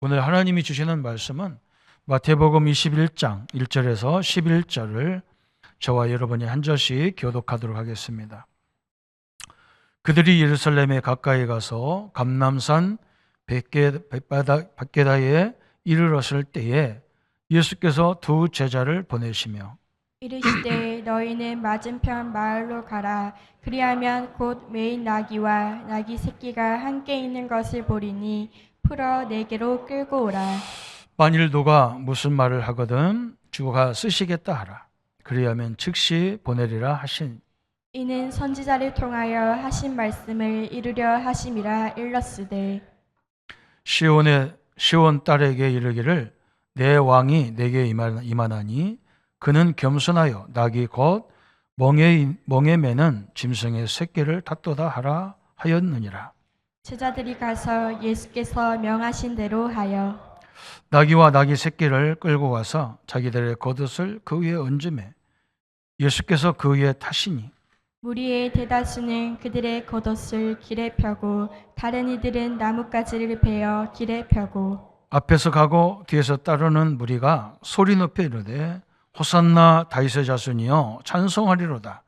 오늘 하나님이 주시는 말씀은 마태복음 21장 1절에서 11절을 저와 여러분이 한 절씩 교독하도록 하겠습니다. 그들이 예루살렘에 가까이 가서 감람산 벳게다에 이르렀을 때에 예수께서 두 제자를 보내시며 이르시되 너희는 맞은편 마을로 가라. 그리하면 곧 매인 나귀와 나귀 새끼가 함께 있는 것을 보리니 풀어 내게로 끌고 오라. 만일 누가 무슨 말을 하거든 주가 쓰시겠다 하라. 그리하면 즉시 보내리라 하신. 이는 선지자를 통하여 하신 말씀을 이루려 하심이라. 일렀으되 시온 딸에게 이르기를 내 왕이 내게 임하나니 그는 겸손하여 낙이 곧 멍에 매는 짐승의 새끼를 탔도다 하라 하였느니라. 제자들이 가서 예수께서 명하신 대로 하여 나귀와 나귀 새끼를 끌고 와서 자기들의 겉옷을 그 위에 얹으매 예수께서 그 위에 타시니 무리의 대다수는 그들의 겉옷을 길에 펴고 다른 이들은 나뭇가지를 베어 길에 펴고 앞에서 가고 뒤에서 따르는 무리가 소리 높여 이르되 호산나 다윗의 자손이여 찬송하리로다.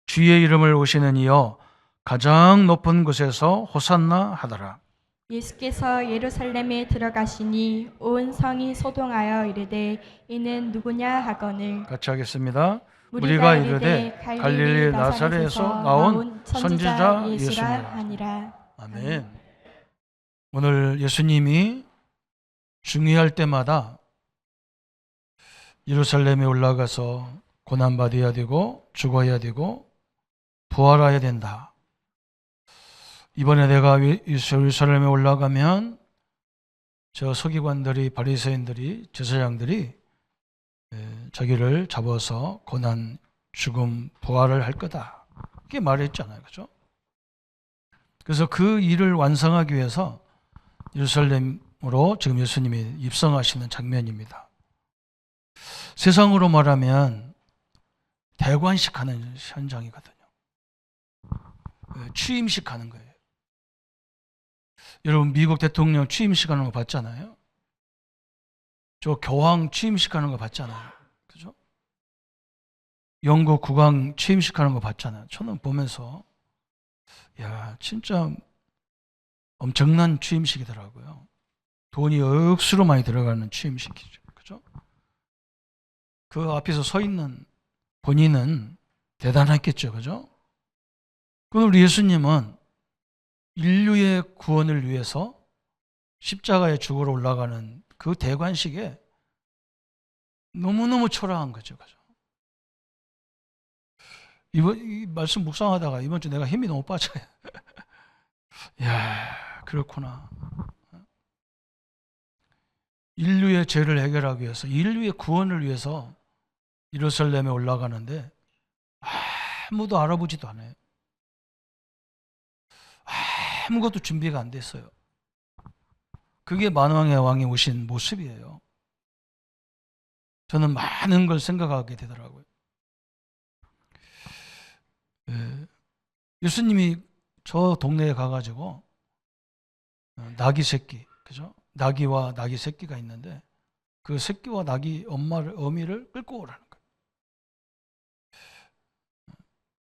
주의 이름을 오시는 이여 가장 높은 곳에서 호산나 하더라. 예수께서 예루살렘에 들어가시니 온 성이 소동하여 이르되 이는 누구냐 하거늘 같이 하겠습니다. 무리가 우리가 이르되 갈릴리 나사렛에서 나온 선지자 예수라 하니라. 아멘. 오늘 예수님이 중요할 때마다 예루살렘에 올라가서 고난받아야 되고 죽어야 되고 부활해야 된다. 이번에 내가 예루살렘에 올라가면 저 서기관들이 바리새인들이 제사장들이 자기를 잡아서 고난, 죽음, 부활을 할 거다. 이렇게 말했잖아요. 그죠? 그래서 그 일을 완성하기 위해서 예루살렘으로 지금 예수님이 입성하시는 장면입니다. 세상으로 말하면 대관식 하는 현장이거든요. 취임식 하는 거예요. 여러분 미국 대통령 취임식 하는 거 봤잖아요. 저 교황 취임식 하는 거 봤잖아요. 그죠? 영국 국왕 취임식 하는 거 봤잖아요. 저는 보면서 야 진짜 엄청난 취임식이더라고요. 돈이 억수로 많이 들어가는 취임식이죠. 그죠? 그 앞에서 서 있는 본인은 대단했겠죠. 그죠? 그럼 우리 예수님은 인류의 구원을 위해서 십자가에 죽으러 올라가는 그 대관식에 너무너무 초라한 거죠. 그죠? 이 말씀 묵상하다가 이번 주 내가 힘이 너무 빠져요. 야, 그렇구나. 인류의 죄를 해결하기 위해서, 인류의 구원을 위해서 예루살렘에 올라가는데 아무도 알아보지도 않아요. 아무것도 준비가 안 됐어요. 그게 만왕의 왕이 오신 모습이에요. 저는 많은 걸 생각하게 되더라고요. 예수님이 저 동네에 가가지고 나귀 새끼, 그죠? 나귀와 나귀 새끼가 있는데 그 새끼와 나귀 어미를 끌고 오라는 거예요.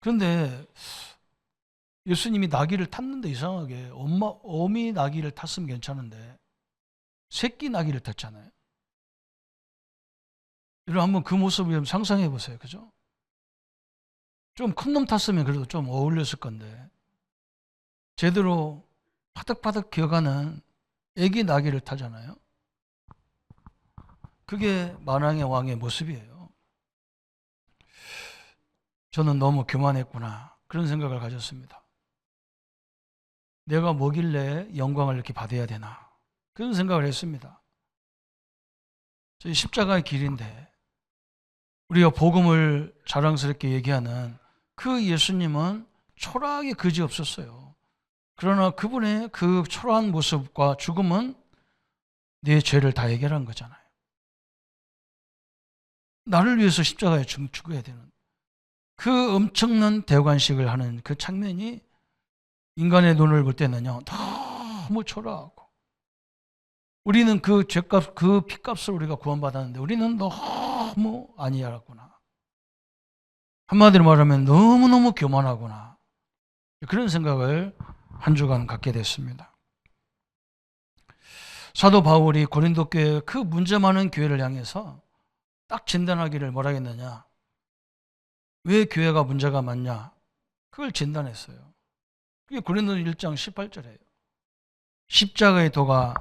그런데 예수님이 나귀를 탔는데 이상하게 어미 나귀를 탔으면 괜찮은데 새끼 나귀를 탔잖아요. 여러분 한번 그 모습을 상상해 보세요. 그죠? 좀 큰 놈 탔으면 그래도 좀 어울렸을 건데 제대로 파득파득 기어가는 애기 나귀를 타잖아요. 그게 만왕의 왕의 모습이에요. 저는 너무 교만했구나 그런 생각을 가졌습니다. 내가 뭐길래 영광을 이렇게 받아야 되나 그런 생각을 했습니다. 저희 십자가의 길인데 우리가 복음을 자랑스럽게 얘기하는 그 예수님은 초라하게 그지없었어요. 그러나 그분의 그 초라한 모습과 죽음은 내 죄를 다 해결한 거잖아요. 나를 위해서 십자가에 죽어야 되는 그 엄청난 대관식을 하는 그 장면이 인간의 눈을 볼 때는요 너무 초라하고 우리는 그 죄값, 그 피값을 우리가 구원받았는데 우리는 너무 아니하구나. 한마디로 말하면 너무너무 교만하구나. 그런 생각을 한 주간 갖게 됐습니다. 사도 바울이 고린도 교회 그 문제 많은 교회를 향해서 딱 진단하기를 뭐라 했느냐. 왜 교회가 문제가 많냐. 그걸 진단했어요. 그게 고린도 1장 18절이에요. 십자가의 도가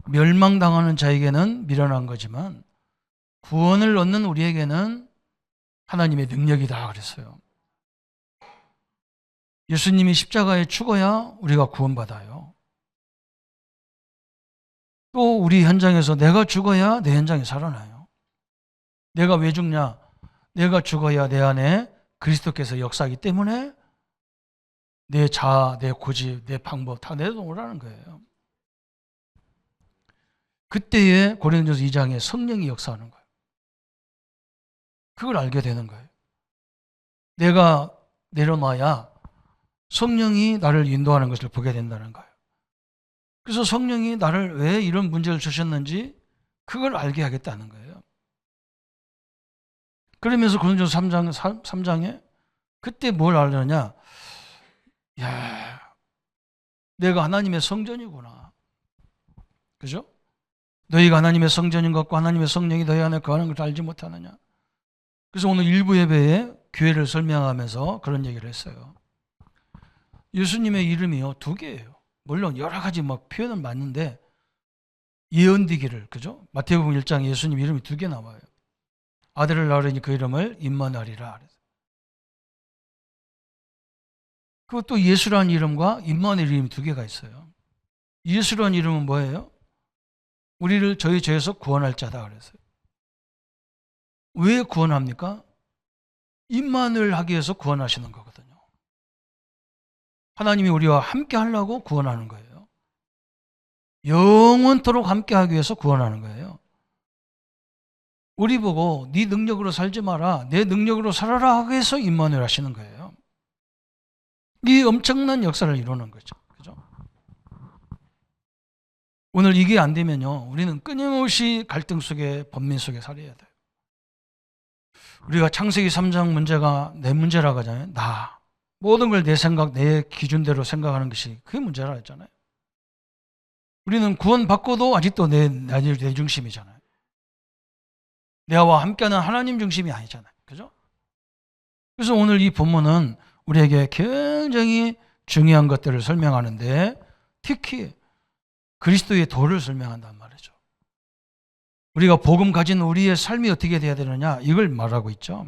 멸망당하는 자에게는 미련한 거지만 구원을 얻는 우리에게는 하나님의 능력이다 그랬어요. 예수님이 십자가에 죽어야 우리가 구원받아요. 또 우리 현장에서 내가 죽어야 내 현장이 살아나요. 내가 왜 죽냐? 내가 죽어야 내 안에 그리스도께서 역사하기 때문에 내 자아, 내 고집, 내 방법 다 내놓으라는 거예요. 그때에 고린도전서 2장에 성령이 역사하는 거예요. 그걸 알게 되는 거예요. 내가 내려놔야 성령이 나를 인도하는 것을 보게 된다는 거예요. 그래서 성령이 나를 왜 이런 문제를 주셨는지 그걸 알게 하겠다는 거예요. 그러면서 고린도전서 3장에 그때 뭘 알느냐? 야, 내가 하나님의 성전이구나. 그죠? 너희가 하나님의 성전인 것과 하나님의 성령이 너희 안에 거하는 것을 알지 못하느냐. 그래서 오늘 일부 예배에 교회를 설명하면서 그런 얘기를 했어요. 예수님의 이름이요 2개예요. 물론 여러 가지 막 표현은 맞는데 예언되기를, 그죠? 마태복음 1장 예수님 이름이 2개 나와요. 아들을 낳으니 그 이름을 임마누엘이라. 그것도 예수라는 이름과 임마누엘 이름이 2개가 있어요. 예수라는 이름은 뭐예요? 우리를 저희 죄에서 구원할 자다 그랬어요. 왜 구원합니까? 임마누엘 하기 위해서 구원하시는 거거든요. 하나님이 우리와 함께 하려고 구원하는 거예요. 영원토록 함께 하기 위해서 구원하는 거예요. 우리 보고 네 능력으로 살지 마라, 내 능력으로 살아라 하기 위해서 임마누엘 하시는 거예요. 이 엄청난 역사를 이루는 거죠. 그죠? 오늘 이게 안 되면요, 우리는 끊임없이 갈등 속에, 번민 속에 살아야 돼요. 우리가 창세기 3장 문제가 내 문제라고 하잖아요. 나. 모든 걸 내 생각, 내 기준대로 생각하는 것이 그게 문제라 했잖아요. 우리는 구원받고도 아직도 내 중심이잖아요. 내와 함께하는 하나님 중심이 아니잖아요. 그죠? 그래서 오늘 이 본문은 우리에게 굉장히 중요한 것들을 설명하는데 특히 그리스도의 도를 설명한단 말이죠. 우리가 복음 가진 우리의 삶이 어떻게 돼야 되느냐 이걸 말하고 있죠.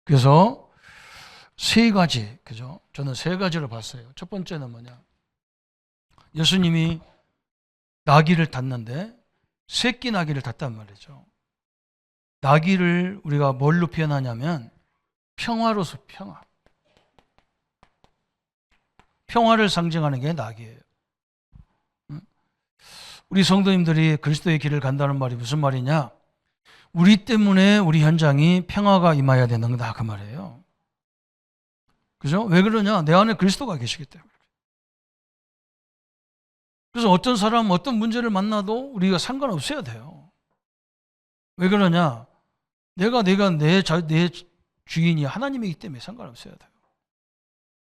그래서 3가지, 그죠? 저는 3가지를 봤어요. 첫 번째는 뭐냐? 예수님이 나귀를 탔는데 새끼 나귀를 탔단 말이죠. 나귀를 우리가 뭘로 표현하냐면 평화로서 평화. 평화를 상징하는 게 나귀예요. 우리 성도님들이 그리스도의 길을 간다는 말이 무슨 말이냐? 우리 때문에 우리 현장이 평화가 임해야 되는다 그 말이에요. 그죠? 왜 그러냐? 내 안에 그리스도가 계시기 때문에. 그래서 어떤 사람, 어떤 문제를 만나도 우리가 상관없어야 돼요. 왜 그러냐? 내가 내 주인이 하나님이기 때문에 상관없어야 돼요.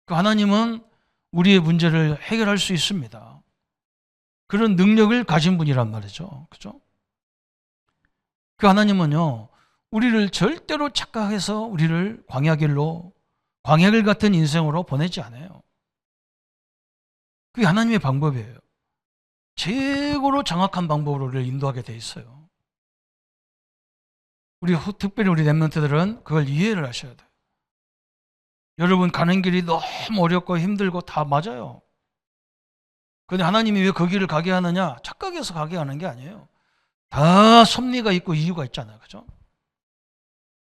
그 하나님은 우리의 문제를 해결할 수 있습니다. 그런 능력을 가진 분이란 말이죠. 그죠? 그 하나님은요, 우리를 절대로 착각해서 우리를 광야길 같은 인생으로 보내지 않아요. 그게 하나님의 방법이에요. 최고로 정확한 방법으로 우리를 인도하게 돼 있어요. 특별히 우리 렘넌트들은 그걸 이해를 하셔야 돼요. 여러분 가는 길이 너무 어렵고 힘들고 다 맞아요. 그런데 하나님이 왜 그 길을 가게 하느냐? 착각해서 가게 하는 게 아니에요. 다 섭리가 있고 이유가 있잖아요. 그죠?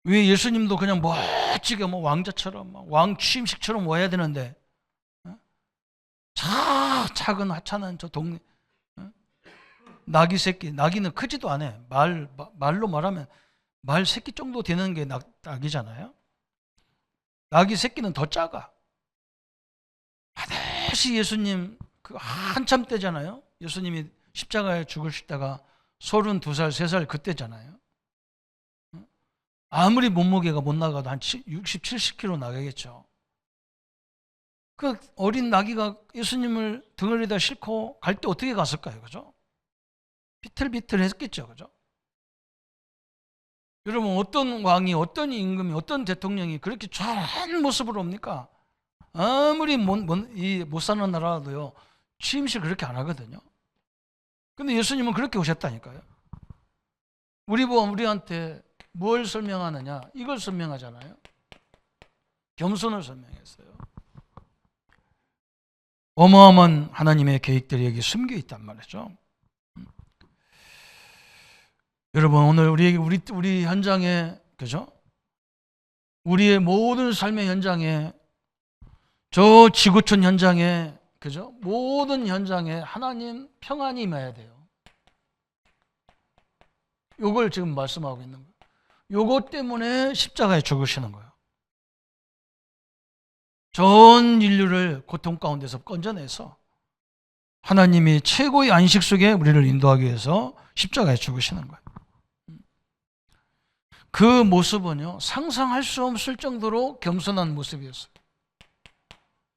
왜 예수님도 그냥 멋지게 왕자처럼 왕 취임식처럼 와야 되는데 작은 하찮은 저 동네 나귀 새끼, 나귀는 크지도 않아. 말로 말하면 말 새끼 정도 되는 게 나귀잖아요. 나귀 새끼는 더 작아. 반드시 예수님 그 한참 때잖아요. 예수님이 십자가에 죽으실 때가 32살, 3살 그때잖아요. 아무리 몸무게가 못 나가도 한 60, 70kg 나가겠죠. 그 어린 나귀가 예수님을 등을에다 싣고 갈 때 어떻게 갔을까요? 그죠? 비틀비틀 했겠죠. 그죠? 여러분, 어떤 왕이, 어떤 임금이, 어떤 대통령이 그렇게 좋은 모습으로 옵니까? 아무리 못 사는 나라도요, 취임식 그렇게 안 하거든요. 근데 예수님은 그렇게 오셨다니까요. 우리한테 뭘 설명하느냐? 이걸 설명하잖아요. 겸손을 설명했어요. 어마어마한 하나님의 계획들이 여기 숨겨 있단 말이죠. 여러분, 오늘 우리 현장에, 그죠? 우리의 모든 삶의 현장에, 저 지구촌 현장에, 그죠? 모든 현장에 하나님 평안이 임해야 돼요. 요걸 지금 말씀하고 있는 거예요. 요것 때문에 십자가에 죽으시는 거예요. 전 인류를 고통 가운데서 건져내서 하나님이 최고의 안식 속에 우리를 인도하기 위해서 십자가에 죽으시는 거예요. 그 모습은요, 상상할 수 없을 정도로 겸손한 모습이었어요.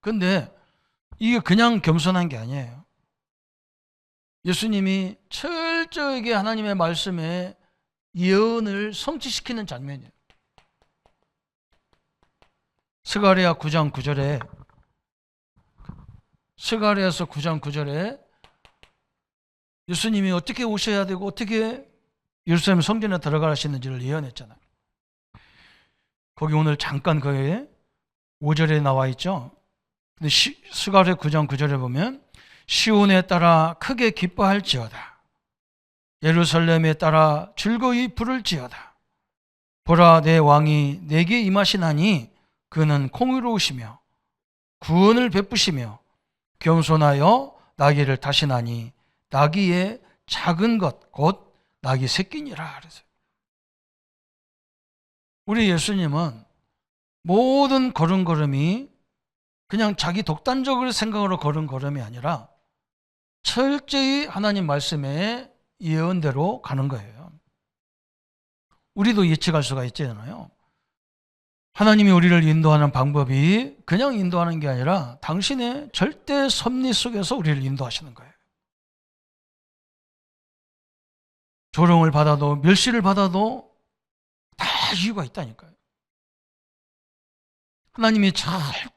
근데 이게 그냥 겸손한 게 아니에요. 예수님이 철저하게 하나님의 말씀에 예언을 성취시키는 장면이에요. 스가랴 9장 9절에, 스가랴서 9장 9절에 예수님이 어떻게 오셔야 되고 어떻게 예루살렘 성전에 들어가시는지를 예언했잖아요. 거기 오늘 잠깐 거기에 5절에 나와 있죠. 근데 스가랴 9장 9절에 보면 시온에 따라 크게 기뻐할지어다. 예루살렘에 따라 즐거이 부를지어다. 보라, 내 왕이 내게 임하시나니 그는 공의로우시며 구원을 베푸시며 겸손하여 나귀를 타시나니 나귀의 작은 것 곧 나귀 새끼니라 그랬어요. 우리 예수님은 모든 걸음걸음이 그냥 자기 독단적으로 생각으로 걸은 걸음이 아니라 철저히 하나님 말씀의 예언대로 가는 거예요. 우리도 예측할 수가 있잖아요. 하나님이 우리를 인도하는 방법이 그냥 인도하는 게 아니라 당신의 절대 섭리 속에서 우리를 인도하시는 거예요. 조롱을 받아도 멸시를 받아도 다 이유가 있다니까요. 하나님이 잘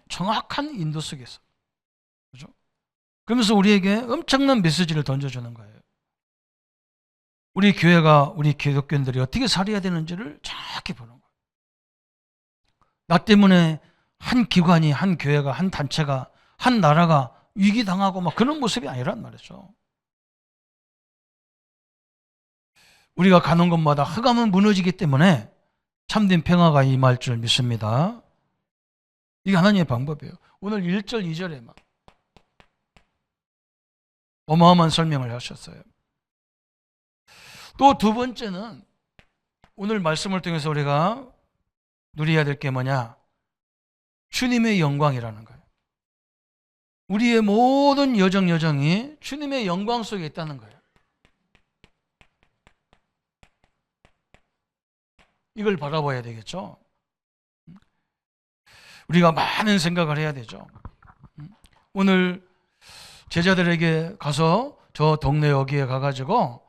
정확한 인도 속에서, 그죠? 그러면서 우리에게 엄청난 메시지를 던져주는 거예요. 우리 교회가, 우리 기독교인들이 어떻게 살아야 되는지를 정확히 보는 거예요. 나 때문에 한 기관이, 한 교회가, 한 단체가, 한 나라가 위기당하고 막 그런 모습이 아니란 말이죠. 우리가 가는 곳마다 흑암은 무너지기 때문에 참된 평화가 임할 줄 믿습니다. 이게 하나님의 방법이에요. 오늘 1절, 2절에만 어마어마한 설명을 하셨어요. 또 두 번째는 오늘 말씀을 통해서 우리가 누려야 될 게 뭐냐? 주님의 영광이라는 거예요. 우리의 모든 여정이 주님의 영광 속에 있다는 거예요. 이걸 바라봐야 되겠죠. 우리가 많은 생각을 해야 되죠. 오늘 제자들에게 가서 저 동네 여기에 가가지고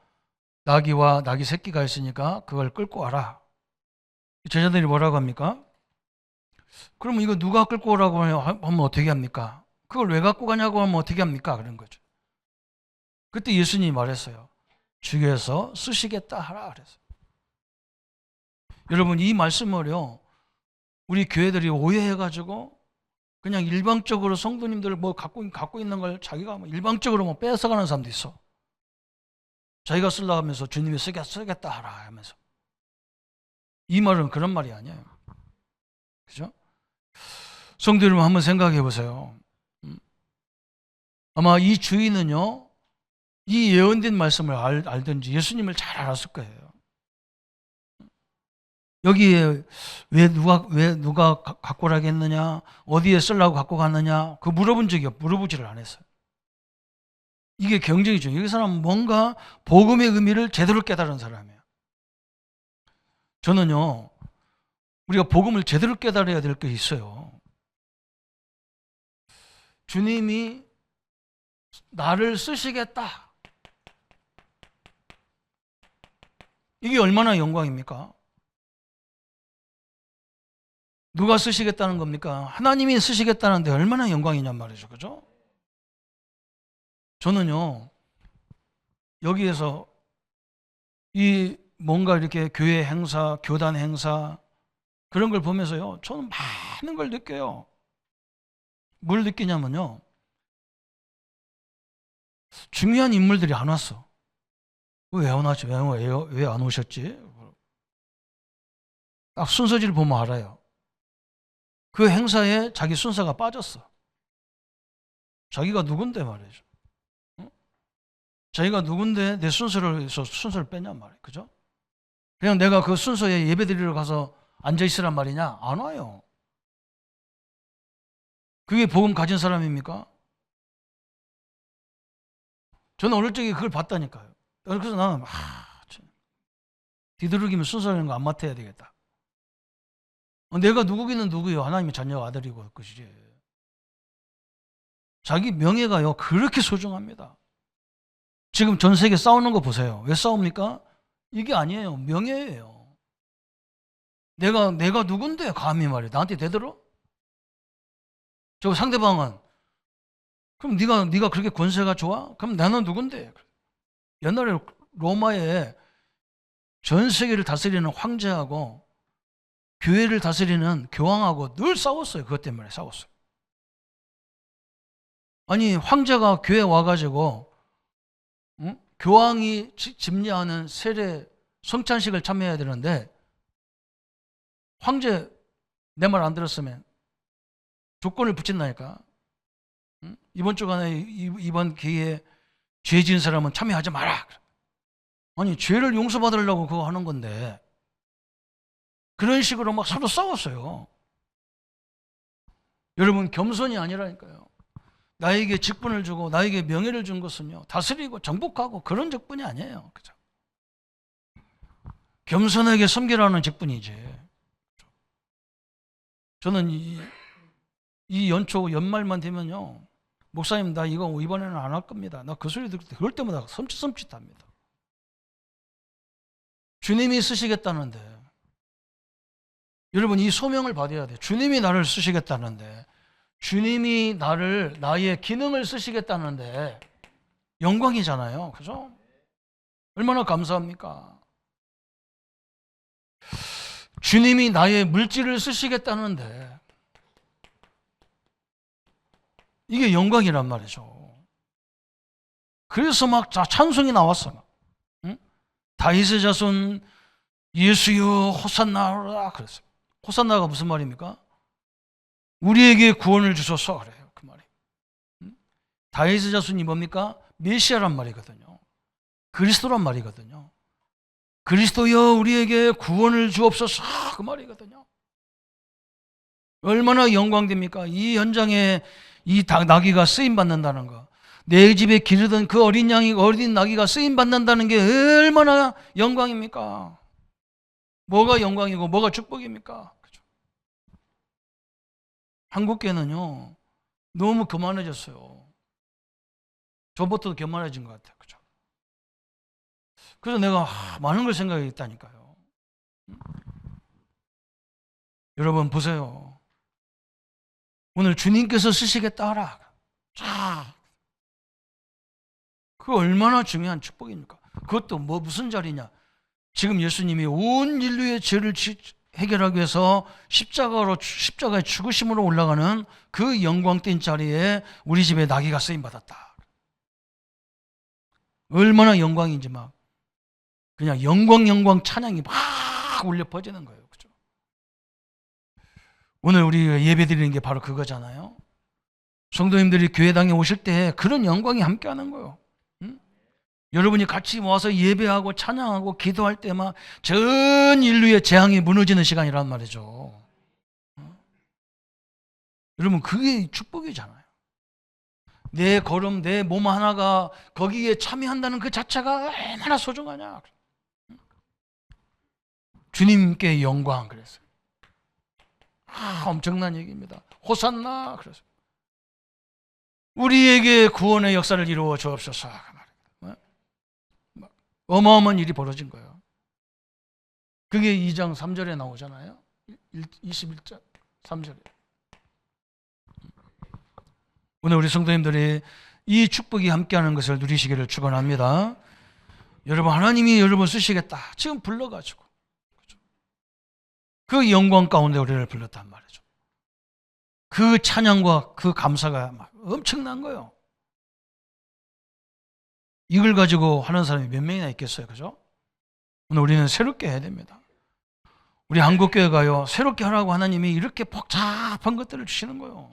나귀와 나귀 새끼가 있으니까 그걸 끌고 와라. 제자들이 뭐라고 합니까? 그러면 이거 누가 끌고 오라고 하면 어떻게 합니까? 그걸 왜 갖고 가냐고 하면 어떻게 합니까? 그런 거죠. 그때 예수님이 말했어요. 주께서 쓰시겠다 하라 그랬어요. 여러분, 이 말씀을요, 우리 교회들이 오해해가지고 그냥 일방적으로 성도님들 뭐 갖고 있는 걸 자기가 뭐 일방적으로 뭐 뺏어가는 사람도 있어. 자기가 쓰려고 하면서 주님이 쓰겠다 하라 하면서. 이 말은 그런 말이 아니에요. 그죠? 성도 여러분, 한번 생각해 보세요. 아마 이 주인은요, 이 예언된 말씀을 알든지 예수님을 잘 알았을 거예요. 여기에 왜 누가 갖고 오라겠느냐, 어디에 쓰려고 갖고 갔느냐, 그 물어보지를 안 했어요. 이게 경쟁이죠. 이 사람은 뭔가 복음의 의미를 제대로 깨달은 사람이에요. 저는요, 우리가 복음을 제대로 깨달아야 될 게 있어요. 주님이 나를 쓰시겠다. 이게 얼마나 영광입니까? 누가 쓰시겠다는 겁니까? 하나님이 쓰시겠다는데 얼마나 영광이냔 말이죠. 그죠? 저는요, 여기에서 이 뭔가 이렇게 교회 행사, 교단 행사, 그런 걸 보면서요, 저는 많은 걸 느껴요. 뭘 느끼냐면요, 중요한 인물들이 안 왔어. 왜 안 왔지? 왜 안 오셨지? 딱 순서지를 보면 알아요. 그 행사에 자기 순서가 빠졌어. 자기가 누군데 말이죠. 응? 자기가 누군데 내 순서를 뺐냔 말이에요. 그죠? 그냥 내가 그 순서에 예배 드리러 가서 앉아 있으란 말이냐? 안 와요. 그게 복음 가진 사람입니까? 저는 어릴 적에 그걸 봤다니까요. 그래서 나는 뒤두르기면 순서라는 거 안 맡아야 되겠다. 내가 누구기는 누구요? 하나님의 자녀 아들이고 그것이지. 자기 명예가요 그렇게 소중합니다. 지금 전 세계 싸우는 거 보세요. 왜 싸웁니까? 이게 아니에요. 명예예요. 내가 누군데 감히 말이야. 나한테 대들어? 저 상대방은 그럼 네가 그렇게 권세가 좋아? 그럼 나는 누군데? 옛날에 로마에 전 세계를 다스리는 황제하고 교회를 다스리는 교황하고 늘 싸웠어요. 그것 때문에 싸웠어요. 아니 황제가 교회 와가지고 교황이 집례하는 세례 성찬식을 참여해야 되는데 황제 내 말 안 들었으면 조건을 붙인다니까. 이번 주간에 이번 기회에 죄 지은 사람은 참여하지 마라. 아니 죄를 용서받으려고 그거 하는 건데 그런 식으로 막 서로 싸웠어요. 여러분 겸손이 아니라니까요. 나에게 직분을 주고 나에게 명예를 준 것은요 다스리고 정복하고 그런 직분이 아니에요. 그죠? 겸손하게 섬기라는 직분이지. 저는 이 연말만 되면요 목사님 나 이거 이번에는 안 할 겁니다. 나 그 소리 들을 때 그럴 때마다 섬찟합니다. 주님이 쓰시겠다는데 여러분 이 소명을 받아야 돼요. 주님이 나를 쓰시겠다는데 주님이 나의 기능을 쓰시겠다는데 영광이잖아요. 그죠? 얼마나 감사합니까? 주님이 나의 물질을 쓰시겠다는데 이게 영광이란 말이죠. 그래서 막 찬송이 나왔어. 응? 다윗의 자손 예수여 호산나라 그랬어요. 호산나가 무슨 말입니까? 우리에게 구원을 주소서 그래요. 그 말이. 다윗의 자손이 뭡니까? 메시아란 말이거든요. 그리스도란 말이거든요. 그리스도여 우리에게 구원을 주옵소서 그 말이거든요. 얼마나 영광됩니까? 이 현장에 이 나귀가 쓰임 받는다는 거. 내 집에 기르던 그 어린 나귀가 쓰임 받는다는 게 얼마나 영광입니까? 뭐가 영광이고 뭐가 축복입니까? 그죠? 한국교회는요 너무 교만해졌어요. 저부터도 교만해진 것 같아요. 그죠? 그래서 내가 많은 걸 생각했다니까요. 여러분 보세요. 오늘 주님께서 쓰시겠다 하라. 그 얼마나 중요한 축복입니까? 그것도 무슨 자리냐? 지금 예수님이 온 인류의 죄를 해결하기 위해서 십자가의 죽으심으로 올라가는 그 영광된 자리에 우리 집에 나귀가 쓰임 받았다. 얼마나 영광인지 막 그냥 영광 찬양이 막 울려 퍼지는 거예요. 그죠? 오늘 우리 예배 드리는 게 바로 그거잖아요. 성도님들이 교회당에 오실 때 그런 영광이 함께하는 거예요. 여러분이 같이 모아서 예배하고 찬양하고 기도할 때만 전 인류의 재앙이 무너지는 시간이란 말이죠. 여러분 그게 축복이잖아요. 내 걸음, 내 몸 하나가 거기에 참여한다는 그 자체가 얼마나 소중하냐. 주님께 영광 그랬어요. 엄청난 얘기입니다. 호산나 그랬어요. 우리에게 구원의 역사를 이루어 주옵소서. 어마어마한 일이 벌어진 거예요. 그게 2장 3절에 나오잖아요. 21장 3절에. 오늘 우리 성도님들이 이 축복이 함께하는 것을 누리시기를 축원합니다. 여러분, 하나님이 여러분 쓰시겠다. 지금 불러가지고 그 영광 가운데 우리를 불렀단 말이죠. 그 찬양과 그 감사가 막 엄청난 거예요. 이걸 가지고 하는 사람이 몇 명이나 있겠어요, 그죠? 오늘 우리는 새롭게 해야 됩니다. 우리 한국교회가요, 새롭게 하라고 하나님이 이렇게 복잡한 것들을 주시는 거예요.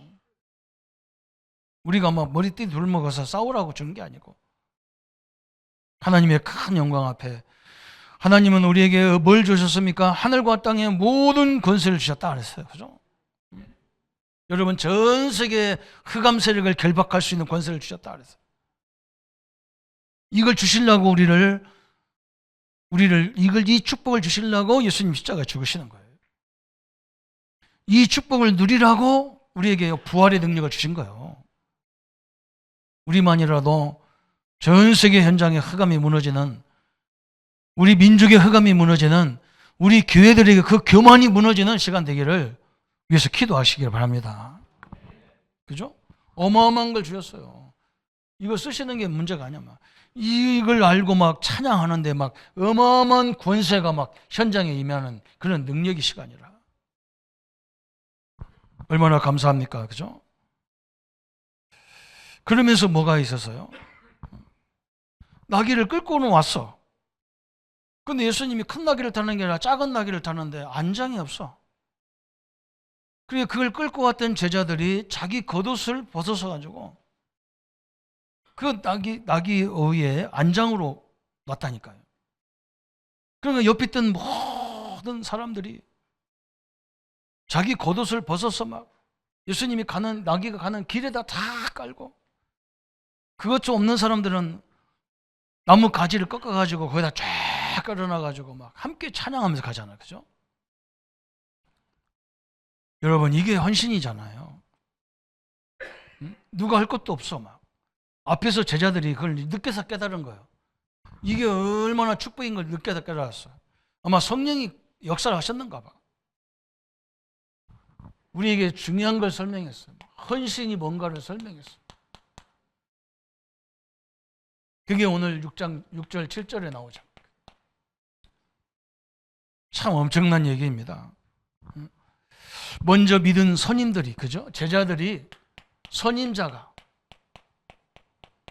우리가 막 머리띠 둘먹어서 싸우라고 주는 게 아니고, 하나님의 큰 영광 앞에 하나님은 우리에게 뭘 주셨습니까? 하늘과 땅의 모든 권세를 주셨다 그랬어요. 그죠? 여러분, 전 세계 흑암 세력을 결박할 수 있는 권세를 주셨다 그랬어요. 이걸 주시려고 이 축복을 주시려고 예수님 십자가에 죽으시는 거예요. 이 축복을 누리라고 우리에게 부활의 능력을 주신 거예요. 우리만이라도 전 세계 현장의 흑암이 무너지는, 우리 민족의 흑암이 무너지는, 우리 교회들에게 그 교만이 무너지는 시간 되기를 위해서 기도하시길 바랍니다. 그죠? 어마어마한 걸 주셨어요. 이거 쓰시는 게 문제가 아니야. 막 이걸 알고 막 찬양하는데 막 어마어마한 권세가 막 현장에 임하는 그런 능력이 시간이라. 얼마나 감사합니까? 그죠? 그러면서 뭐가 있었어요? 나귀를 끌고는 왔어. 근데 예수님이 큰 나귀를 타는 게 아니라 작은 나귀를 타는데 안장이 없어. 그리고 그걸 끌고 왔던 제자들이 자기 겉옷을 벗어서 가지고 그 나귀 위에 안장으로 놨다니까요. 그러니까 옆에 있던 모든 사람들이 자기 겉옷을 벗어서 막 예수님이 가는, 나귀가 가는 길에다 다 깔고, 그것 좀 없는 사람들은 나무 가지를 꺾어가지고 거기다 쫙 깔아놔가지고 막 함께 찬양하면서 가잖아요. 그죠? 여러분, 이게 헌신이잖아요. 누가 할 것도 없어. 막 앞에서 제자들이 그걸 늦게서 깨달은 거예요. 이게 얼마나 축복인 걸 늦게 깨달았어요. 아마 성령이 역사를 하셨는가 봐. 우리에게 중요한 걸 설명했어요. 헌신이 뭔가를 설명했어요. 그게 오늘 6장 6절 7절에 나오죠. 참 엄청난 얘기입니다. 먼저 믿은 선임들이, 그죠? 제자들이, 선임자가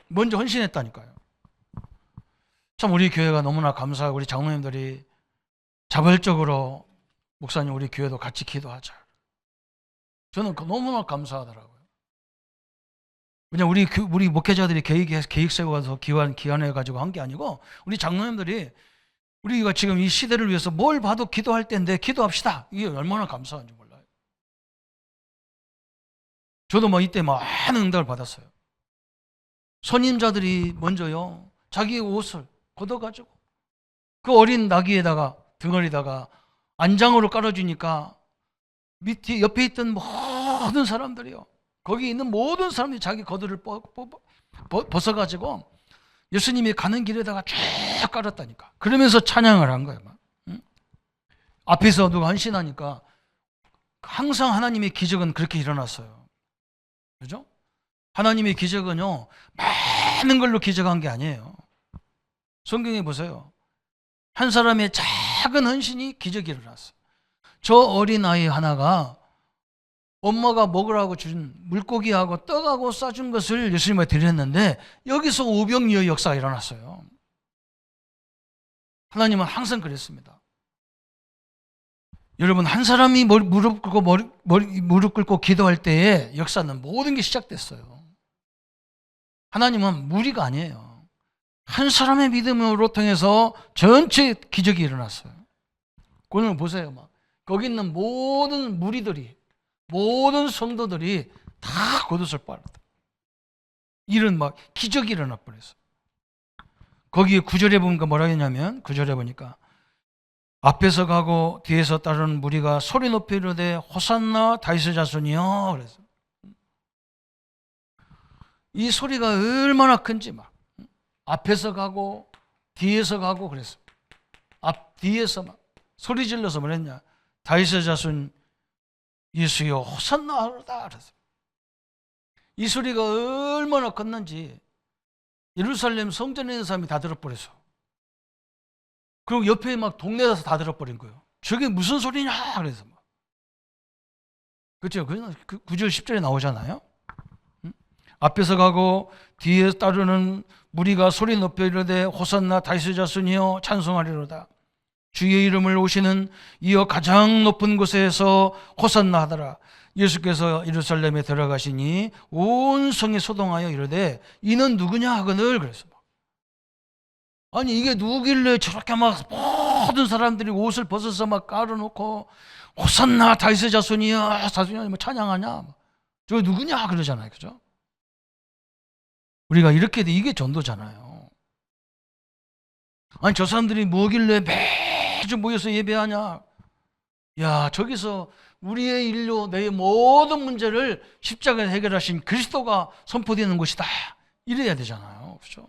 먼저 헌신했다니까요. 참 우리 교회가 너무나 감사하고, 우리 장로님들이 자발적으로 목사님 우리 교회도 같이 기도하자. 저는 너무나 감사하더라고요. 그냥 우리 목회자들이 계획 세워서 기한해 가지고 한 게 아니고, 우리 장로님들이 우리가 지금 이 시대를 위해서 뭘 봐도 기도할 때인데 기도합시다. 이게 얼마나 감사한지 몰라요. 저도 뭐 이때 많은 응답을 받았어요. 선임자들이 먼저요, 자기 옷을 걷어가지고 그 어린 나귀에다가 등어리다가 안장으로 깔아주니까 밑에 옆에 있던 모든 사람들이요, 거기 있는 모든 사람들이 자기 겉옷을 벗어가지고 예수님이 가는 길에다가 쫙 깔았다니까. 그러면서 찬양을 한 거예요. 응? 앞에서 누가 헌신하니까 항상 하나님의 기적은 그렇게 일어났어요. 그죠? 하나님의 기적은요, 많은 걸로 기적한 게 아니에요. 성경에 보세요. 한 사람의 작은 헌신이 기적이 일어났어요. 저 어린아이 하나가 엄마가 먹으라고 준 물고기하고 떡하고 싸준 것을 예수님한테 드렸는데 여기서 오병이어의 역사가 일어났어요. 하나님은 항상 그랬습니다. 여러분, 한 사람이 무릎 꿇고 기도할 때에 역사는 모든 게 시작됐어요. 하나님은 무리가 아니에요. 한 사람의 믿음으로 통해서 전체 기적이 일어났어요. 오늘 보세요. 거기 있는 모든 무리들이, 모든 성도들이 다 겉옷을 빨았다. 일은 막 기적이 일어나 버렸어. 거기에 9절에 보니까 뭐라 했냐면 9절에 보니까 앞에서 가고 뒤에서 따르는 무리가 소리 높이 이르되 호산나 다윗의 자손이여 그래서 이 소리가 얼마나 큰지 막 앞에서 가고 뒤에서 가고 그랬어. 앞 뒤에서 막 소리 질러서 뭐랬냐? 다윗의 자손 예수여 호산나 하로다 그랬어. 이 소리가 얼마나 컸는지 예루살렘 성전에 있는 사람이 다 들어버렸어. 그리고 옆에 막 동네에서 다 들어버린 거예요. 저게 무슨 소리냐 그래서 막. 그렇죠? 그 9절 10절에 나오잖아요. 응? 앞에서 가고 뒤에 따르는 무리가 소리 높여 이르되 호산나 다윗의 자손이여 찬송하리로다. 주의 이름을 오시는 이어 가장 높은 곳에서 호산나 하더라. 예수께서 예루살렘에 들어가시니 온 성이 소동하여 이르되 이는 누구냐 하거늘 그래서 아니 이게 누구길래 저렇게 막 모든 사람들이 옷을 벗어서 막 깔아놓고 호산나 다윗의 자손이야 자손이야 뭐 찬양하냐 저 누구냐 그러잖아요. 그죠? 우리가 이렇게 돼 이게 전도잖아요. 아니 저 사람들이 뭐길래 매주 모여서 예배하냐. 야 저기서 우리의 인류 내 모든 문제를 십자가에 해결하신 그리스도가 선포되는 곳이다 이래야 되잖아요. 그렇죠?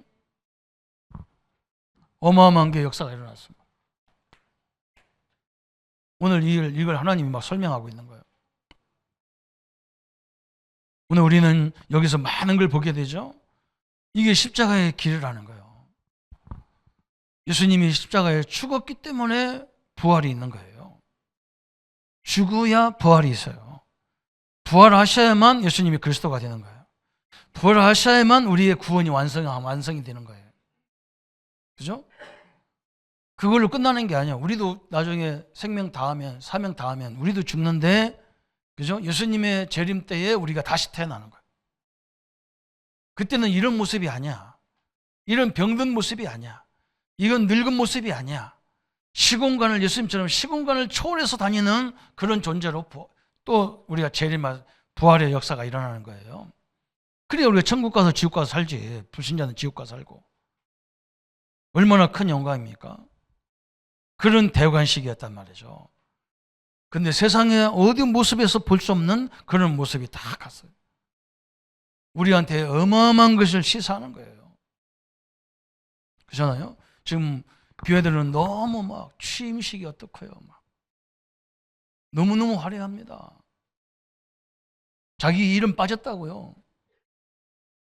어마어마한 게 역사가 일어났습니다. 오늘 이걸 하나님이 막 설명하고 있는 거예요. 오늘 우리는 여기서 많은 걸 보게 되죠. 이게 십자가의 길이라는 거예요. 예수님이 십자가에 죽었기 때문에 부활이 있는 거예요. 죽어야 부활이 있어요. 부활하셔야만 예수님이 그리스도가 되는 거예요. 부활하셔야만 우리의 구원이 완성이 되는 거예요. 그죠? 그걸로 끝나는 게 아니야. 우리도 나중에 생명 다하면 사명 다하면 우리도 죽는데 그죠? 예수님의 재림 때에 우리가 다시 태어나는 거예요. 그때는 이런 모습이 아니야. 이런 병든 모습이 아니야. 이건 늙은 모습이 아니야. 시공간을 예수님처럼 시공간을 초월해서 다니는 그런 존재로 또 우리가 재림할 부활의 역사가 일어나는 거예요. 그래야 우리가 천국 가서 지옥 가서 살지. 불신자는 지옥 가서 살고. 얼마나 큰 영광입니까? 그런 대관식이었단 말이죠. 근데 세상에 어디 모습에서 볼 수 없는 그런 모습이 다 갔어요. 우리한테 어마어마한 것을 시사하는 거예요. 그렇잖아요? 지금 교회들은 너무 막 취임식이 어떻고요. 막 너무너무 화려합니다. 자기 이름 빠졌다고요.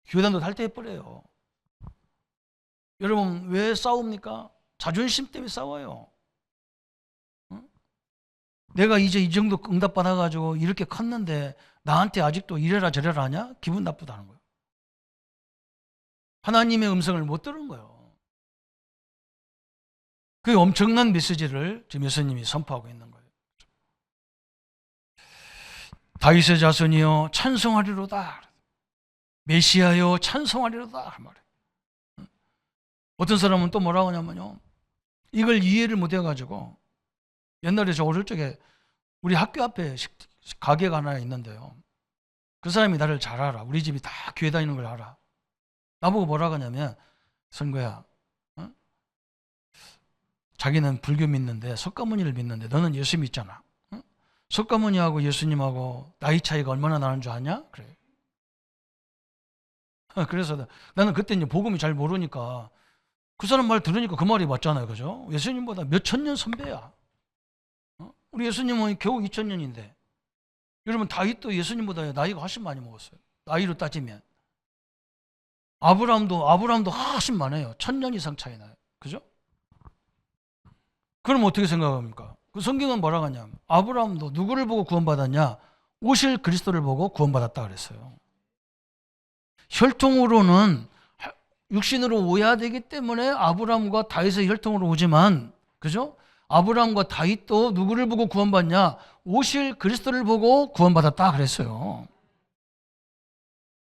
교회단도 탈퇴해버려요. 여러분 왜 싸웁니까? 자존심 때문에 싸워요. 응? 내가 이제 이 정도 응답받아가지고 이렇게 컸는데 나한테 아직도 이래라 저래라 하냐? 기분 나쁘다는 거예요. 하나님의 음성을 못 들은 거예요. 그 엄청난 메시지를 지금 예수님이 선포하고 있는 거예요. 다윗의 자손이여 찬송하리로다. 메시아여 찬송하리로다 그 말이에요. 어떤 사람은 또 뭐라고 하냐면요. 이걸 이해를 못 해가지고 옛날에 저 어릴 적에 우리 학교 앞에 가게가 하나 있는데요. 그 사람이 나를 잘 알아. 우리 집이 다 교회 다니는 걸 알아. 나보고 뭐라고 하냐면 선거야. 자기는 불교 믿는데 석가모니를 믿는데 너는 예수 믿잖아. 응? 석가모니하고 예수님하고 나이 차이가 얼마나 나는 줄 아냐? 그래. 그래서 나는 그때 이제 복음이 잘 모르니까 그 사람 말 들으니까 그 말이 맞잖아요. 그죠? 예수님보다 몇 천 년 선배야. 우리 예수님은 겨우 2000년인데 여러분 다윗도 예수님보다 나이가 훨씬 많이 먹었어요. 나이로 따지면. 아브라함도 훨씬 많아요. 1000년 이상 차이 나요. 그죠? 그럼 어떻게 생각합니까? 그 성경은 뭐라고 하냐? 아브라함도 누구를 보고 구원받았냐? 오실 그리스도를 보고 구원받았다 그랬어요. 혈통으로는 육신으로 오야 되기 때문에 아브라함과 다윗의 혈통으로 오지만 그죠? 아브라함과 다윗도 누구를 보고 구원받냐? 오실 그리스도를 보고 구원받았다 그랬어요.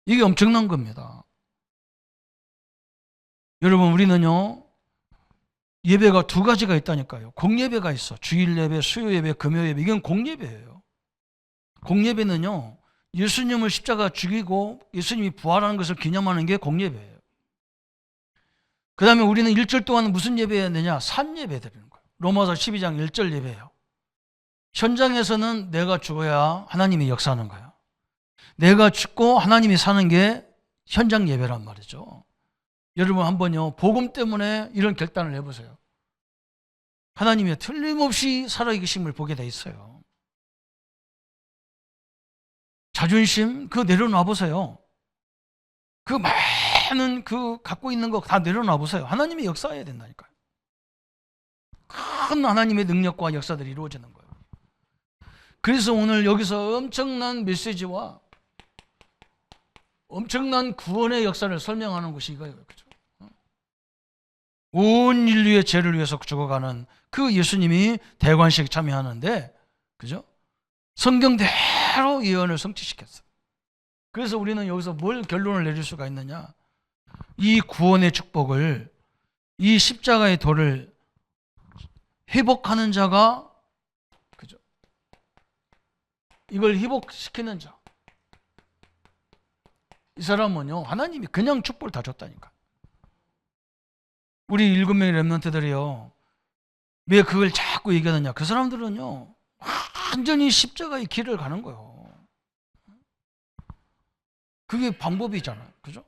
이게 엄청난 겁니다. 여러분 우리는요. 예배가 두 가지가 있다니까요. 공예배가 있어. 주일 예배, 수요 예배, 금요 예배. 이건 공예배예요. 공예배는요. 예수님을 십자가 죽이고 예수님이 부활하는 것을 기념하는 게 공예배예요. 그 다음에 우리는 일주일 동안 무슨 예배해야 되냐? 산예배 드리는 거예요. 로마서 12장 1절 예배예요. 현장에서는 내가 죽어야 하나님이 역사하는 거예요. 내가 죽고 하나님이 사는 게 현장 예배란 말이죠. 여러분 한번요, 복음 때문에 이런 결단을 해보세요. 하나님이 틀림없이 살아계심을 보게 돼 있어요. 자존심 그거 내려놔 보세요. 그 많은 그 갖고 있는 거 다 내려놔 보세요. 하나님이 역사해야 된다니까요. 큰 하나님의 능력과 역사들이 이루어지는 거예요. 그래서 오늘 여기서 엄청난 메시지와 엄청난 구원의 역사를 설명하는 것이 이거예요. 그죠? 온 인류의 죄를 위해서 죽어가는 그 예수님이 대관식 참여하는데, 그죠? 성경대로 예언을 성취시켰어요. 그래서 우리는 여기서 뭘 결론을 내릴 수가 있느냐? 이 구원의 축복을, 이 십자가의 도를 회복하는 자가, 그죠? 이걸 회복시키는 자. 이 사람은요, 하나님이 그냥 축복을 다 줬다니까. 우리 7명의 렘넌트들이요, 왜 그걸 자꾸 얘기하느냐? 그 사람들은요, 완전히 십자가의 길을 가는 거예요. 그게 방법이잖아요. 그죠?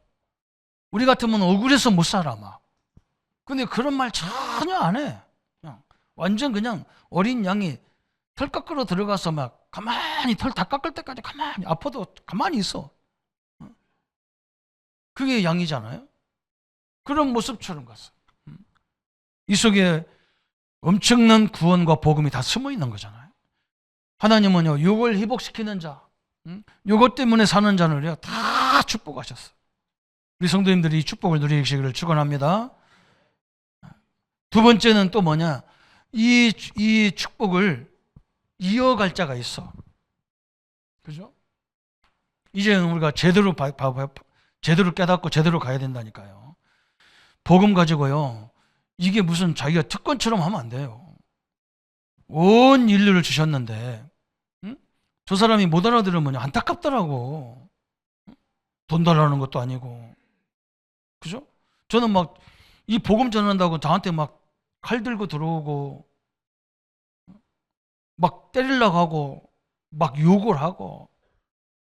우리 같으면 억울해서 못 살아, 막. 근데 그런 말 전혀 안 해. 그냥 완전 그냥 어린 양이 털 깎으러 들어가서 막 가만히 털 다 깎을 때까지 가만히, 아파도 가만히 있어. 그게 양이잖아요. 그런 모습처럼 갔어. 이 속에 엄청난 구원과 복음이 다 숨어 있는 거잖아요. 하나님은요, 이걸 회복시키는 자, 이것 때문에 사는 자를요, 다 축복하셨어. 우리 성도님들이 이 축복을 누리시기를 축원합니다. 두 번째는 또 뭐냐? 이 축복을 이어갈 자가 있어. 그죠? 이제는 우리가 제대로 깨닫고 제대로 가야 된다니까요. 복음 가지고요, 이게 무슨 자기가 특권처럼 하면 안 돼요. 온 인류를 주셨는데, 저 사람이 못 알아들으면 안타깝더라고. 돈 달라는 것도 아니고. 그죠? 저는 막 이 복음 전한다고 저한테 막 칼 들고 들어오고, 막 때리려고 하고, 막 욕을 하고,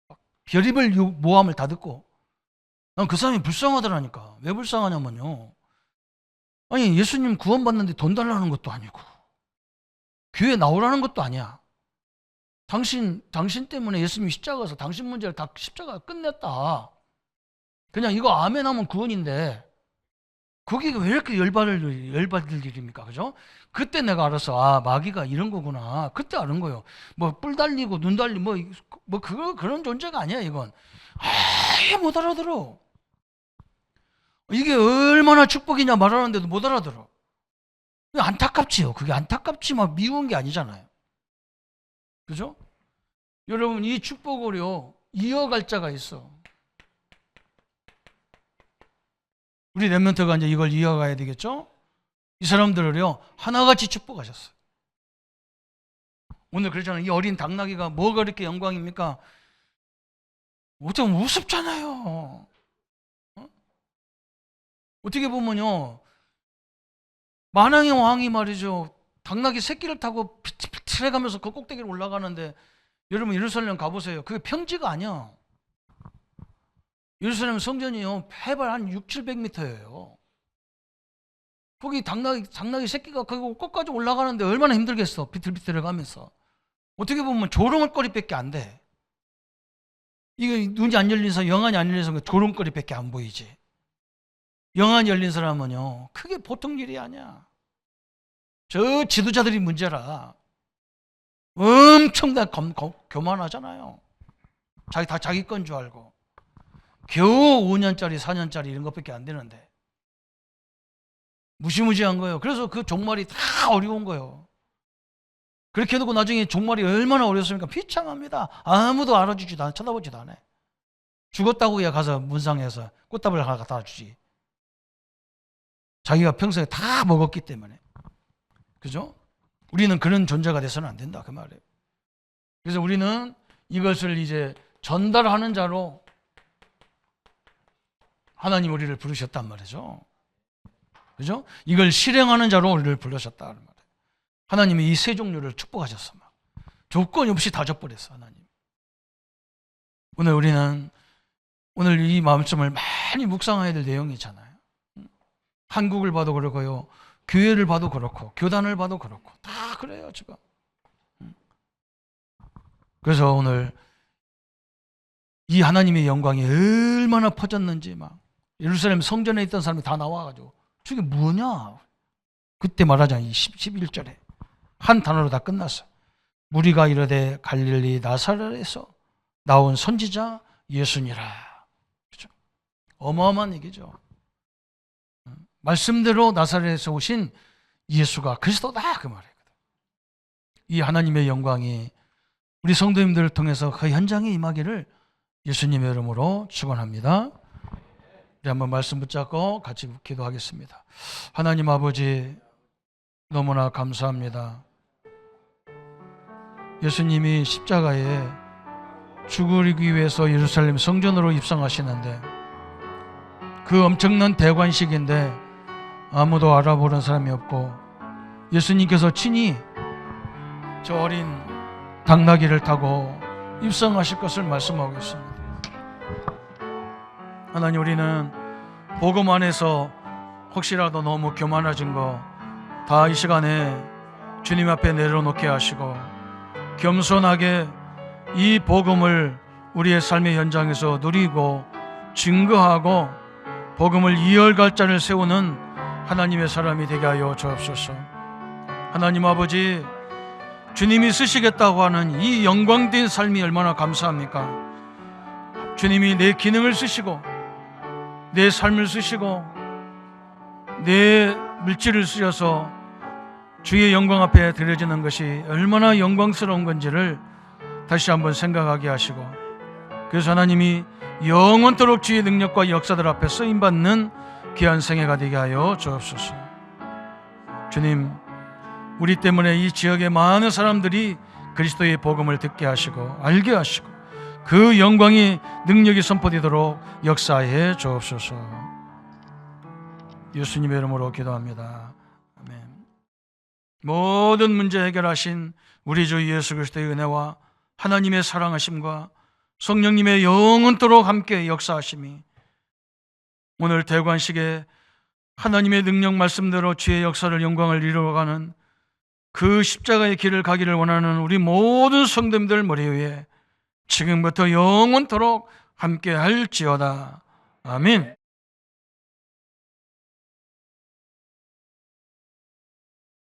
막 별의별 모함을 다 듣고, 난 그 사람이 불쌍하더라니까. 왜 불쌍하냐면요, 아니 예수님 구원받는데 돈 달라는 것도 아니고 교회 나오라는 것도 아니야. 당신 때문에 예수님이 십자가 가서 당신 문제를 다 십자가 끝냈다. 그냥 이거 아멘 하면 구원인데 거기가 왜 이렇게 열받을 일입니까? 그죠? 그때 내가 알았어. 아, 마귀가 이런 거구나. 그때 아는 거예요. 뭐 뿔 달리고 눈 달리고 뭐 그런 존재가 아니야, 이건. 아예 못 알아들어. 이게 얼마나 축복이냐 말하는데도 못 알아들어. 안타깝지요. 그게 안타깝지 막 미운 게 아니잖아요. 그죠? 여러분, 이 축복을요, 이어갈 자가 있어. 우리 렘넌트가 이제 이걸 이어가야 되겠죠? 이 사람들을요, 하나같이 축복하셨어요. 오늘 그러잖아요. 이 어린 당나귀가 뭐가 그렇게 영광입니까? 어쩌면 우습잖아요. 어떻게 보면요, 만왕의 왕이 말이죠, 당나귀 새끼를 타고 피틀피틀해가면서 그 꼭대기를 올라가는데, 여러분 예루살렘 가보세요. 그게 평지가 아니야. 예루살렘 성전이요, 해발 한 600-700m예요. 거기 당나귀 새끼가 그 끝까지 올라가는데 얼마나 힘들겠어. 비틀비틀해가면서. 어떻게 보면 조롱거리밖에 안 돼. 이거 눈이 안 열린 사람, 영안이 안 열린 사람 조롱거리밖에 안 보이지. 영안이 열린 사람은요, 그게 보통 일이 아니야. 저 지도자들이 문제라. 엄청 교만하잖아요. 다 자기 건 줄 알고. 겨우 5년짜리 4년짜리 이런 것밖에 안 되는데 무시무시한 거예요. 그래서 그 종말이 다 어려운 거예요. 그렇게 해놓고 나중에 종말이 얼마나 어렵습니까? 비참합니다. 아무도 알아주지도 않아, 쳐다보지도 않아. 죽었다고 야 가서 문상에서 꽃다발 하나 갖다 주지. 자기가 평소에 다 먹었기 때문에. 그죠? 우리는 그런 존재가 돼서는 안 된다, 그 말이에요. 그래서 우리는 이것을 이제 전달하는 자로 하나님 우리를 부르셨단 말이죠. 그죠? 이걸 실행하는 자로 우리를 부르셨다 말이에요. 하나님이 이 세 종류를 축복하셨어. 막. 조건 없이 다 줘버렸어, 하나님. 오늘 우리는 오늘 이 말씀을 많이 묵상해야 될 내용이잖아요. 한국을 봐도 그렇고요. 교회를 봐도 그렇고 교단을 봐도 그렇고 다 그래요, 지금. 그래서 오늘 이 하나님의 영광이 얼마나 퍼졌는지 막 예루살렘 성전에 있던 사람이 다 나와가지고 저게 뭐냐? 그때 말하자면 11절에 한 단어로 다 끝났어요. 무리가 이르되 갈릴리 나사렛에서 나온 선지자 예수니라. 그렇죠? 어마어마한 얘기죠. 말씀대로 나사렛에서 오신 예수가 그리스도다 그 말이거든. 이 하나님의 영광이 우리 성도님들을 통해서 그 현장에 임하기를 예수님의 이름으로 축원합니다. 우리 한번 말씀 붙잡고 같이 기도하겠습니다. 하나님 아버지 너무나 감사합니다. 예수님이 십자가에 죽으기 위해서 예루살렘 성전으로 입성하시는데 그 엄청난 대관식인데 아무도 알아보는 사람이 없고 예수님께서 친히 저 어린 당나귀를 타고 입성하실 것을 말씀하고 있습니다. 하나님 우리는 복음 안에서 혹시라도 너무 교만해진 거 다 이 시간에 주님 앞에 내려놓게 하시고 겸손하게 이 복음을 우리의 삶의 현장에서 누리고 증거하고 복음을 이어갈 자를 세우는 하나님의 사람이 되게 하여 주옵소서. 하나님 아버지 주님이 쓰시겠다고 하는 이 영광된 삶이 얼마나 감사합니까? 주님이 내 기능을 쓰시고 내 삶을 쓰시고 내 물질을 쓰셔서 주의 영광 앞에 드려지는 것이 얼마나 영광스러운 건지를 다시 한번 생각하게 하시고 그래서 하나님이 영원토록 주의 능력과 역사들 앞에 쓰임받는 귀한 생애가 되게 하여 주옵소서. 주님 우리 때문에 이 지역의 많은 사람들이 그리스도의 복음을 듣게 하시고 알게 하시고 그 영광이 능력이 선포되도록 역사해 주옵소서. 예수님의 이름으로 기도합니다. 아멘. 모든 문제 해결하신 우리 주 예수 그리스도의 은혜와 하나님의 사랑하심과 성령님의 영원토록 함께 역사하심이 오늘 대관식에 하나님의 능력 말씀대로 주의 역사를 영광을 이루어가는 그 십자가의 길을 가기를 원하는 우리 모든 성도님들 머리 위에 지금부터 영원토록 함께 할지어다. 아멘.